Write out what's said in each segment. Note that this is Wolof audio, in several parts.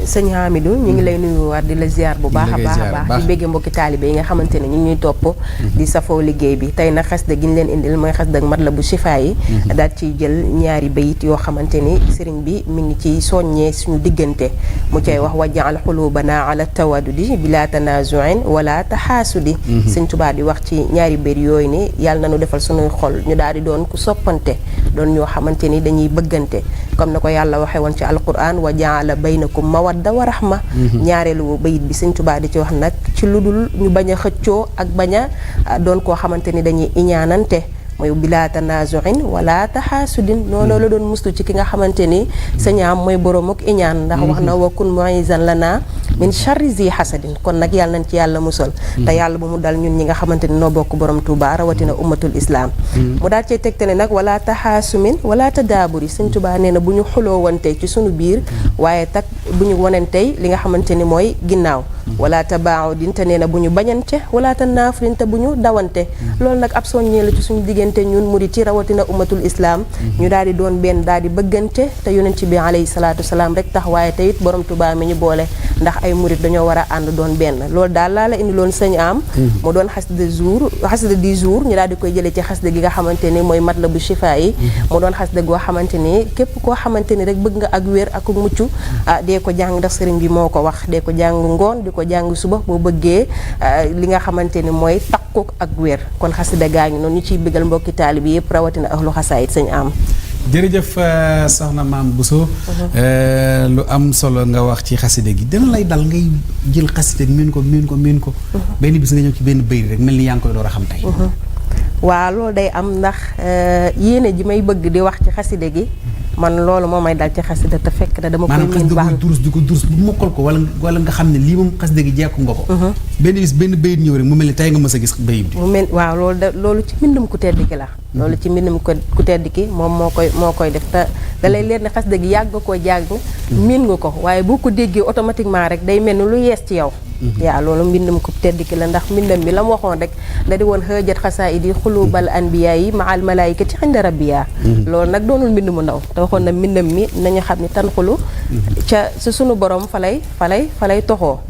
sëñ Hamidou ñu ngi lay nuyuwaat di la ziar bu baax a baax di bégge mbokki taalibe yi nga xamante ne ñu ngi ñuy topp di safoo liggéey bi tey nag xasida gi ñu leen indil mooy xasida Matlabu Chifa yi daal ciy jël ñaari bayit yoo xamante ni sëriñ bi mi ngi ciy soññee suñu diggante mu cay wax wajjal xulubana ala tawadudi bila tanazuin wala taxaasudi sëñ Tuubaa di wax ci ñaari bayit yooyu ni yàlla nañu defal suñuy xol ñu daal di doon ku soppante doon ñoo xamante ni dañuy bëggante comme na ko yàlla waxee woon ci alquran wa jaala baynakum mawadda wa rahma ñaareelu bayit bi sëñ Tuubaa di ci wax nag ci lu dul ñu bañ a xëccoo ak bañ a doon koo xamante ni dañuy iñaanante mooy bila tanazuin wala taxaasudin noonu la doon muslu ci ki nga xamante ni sañaam mooy borom ak iñaan ndax wax na wa kun muizan lana min charri zi hasadin kon nag yàlla nañ ci yàlla musal te yàlla bu mu dal ñun ñi nga xamante ni noo bokk borom Tuubaa rawatina ummatul islam mu daal cee tegtale nag wala taxaasumin wala tadaaburi sëñ Tuubaa nee na bu ñu xuloo wante ci sunu biir waaye tak bu ñu wanantey li nga xamante ni mooy ginnaaw wala tabaudin te nee na bu ñu bañante wala tanaafurin te bu ñu dawante loolu nag ab soññee la ci suñu diggante ñun murit ci rawatina ummatul islam ñu daal di doon benn daal di bëggante te yonent bi alayhi salaatu salaam rek tax waaye te it borom Tuubaa mi ñu boole ndax ay murit dañoo war a ànd doon benn loolu daal laa la indi loon sëñ am mu doon xasida du jour ñu daal di koy jëlee ci xasida gi nga xamante ni mooy Matlabu Chifa yi mu doon xasida goo xamante ni képp koo xamante ni rek bëgg nga ak wér ak mucc dee ko jàng ndax sëriñ bi moo ko wax dee ko jàng ngoon di ko jàng suba boo bëggee li nga xamante ni mooy takkook ak wér kon xasida gaa ngi noonu ñu ciy bëggal mbokki taalib yi yëpp rawatina ahlu xasaayit sëñ am jërëjëf soxna maam Bousso lu am solo nga wax ci xasida gi dina lay dal ngay jël xasida miin ko benn bis nga ñëw ci benn bëy rek mel ni yaa ngi koy door a xam tey waaw loolu day am ndax yéene ji may bëgg di wax ci xasida gi man loolu moo may dal ci xasida te fekk na dama koy miin baax di ko durus bu mokkal ko wala nga xam ne lii moom xasida gi jekku nga ko benn bis benn bayit ñëw rek mu mel ni tey nga mës a gis bayit bi mu mel waaw loolu ci mbindum ku tedd ki la loolu ci mbindum ku tedd ki moom moo koy def te da lay leer ne xasida gi yàgg nga koo jàng miin nga ko waaye boo ko déggee automatiquement rek day mel ni lu yees ci yow yaa loolu mbindum ku tedd ki la ndax mbindam bi la mu waxoon rek da di woon xëjat xasaayidi xulubal anbiya yi ma al malaayikati inda rabbiya loolu nag doonul mbind mu ndaw te waxoon na mbindam mi nañu xam ni tan xulu ca su sunu borom fa lay toxoo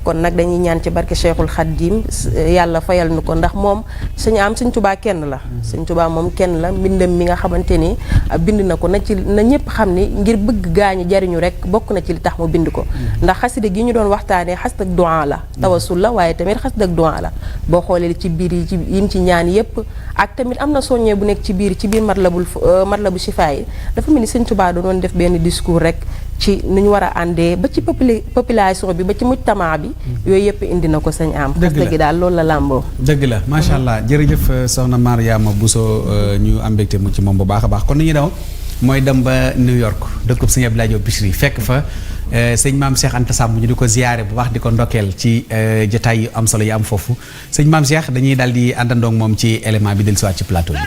kon nag dañuy ñaan ci barke Cheikhul Khadim yàlla fayal nu ko ndax moom sëñ Tuubaa kenn la sëñ Tuubaa moom kenn la mbindam mi nga xamante ni bind na ko na ñëpp xam ni ngir bëgg gaañu jariñu rek bokk na ci li tax mu bind ko ndax xasida gi ñu doon waxtaanee xasida ak du'a la tawasul la waaye tamit xasida ak du'a la boo xoolee ci biir yi yim ci ñaan yépp ak tamit am na soññee bu nekk ci biir Matlabu Chifa yi dafa mel ni sëñ Tuubaa doon def benn discours rek ci nu ñu war a àndee ba ci population bi ba ci mujtama bi yooyu yëpp indi na ko sëñ am xasida gi daal loolu la làmboo dëgg la macha allah jërëjëf soxna Mariama Bousso ñu am mbégte mu ci moom bu baax a baax kon ni ñu daw mooy dem ba New York dëkkub sëñ Abdoulaye Diop Bichri fekk fa sëñ maam Cheikh Anta Samb ñu di ko ziyaare bu baax di ko ndokkeel ci jotaay yu am solo yi am foofu sëñ maam Cheikh dañuy daal di àndandoog moom ci élément bi dellusiwaat ci plateau bi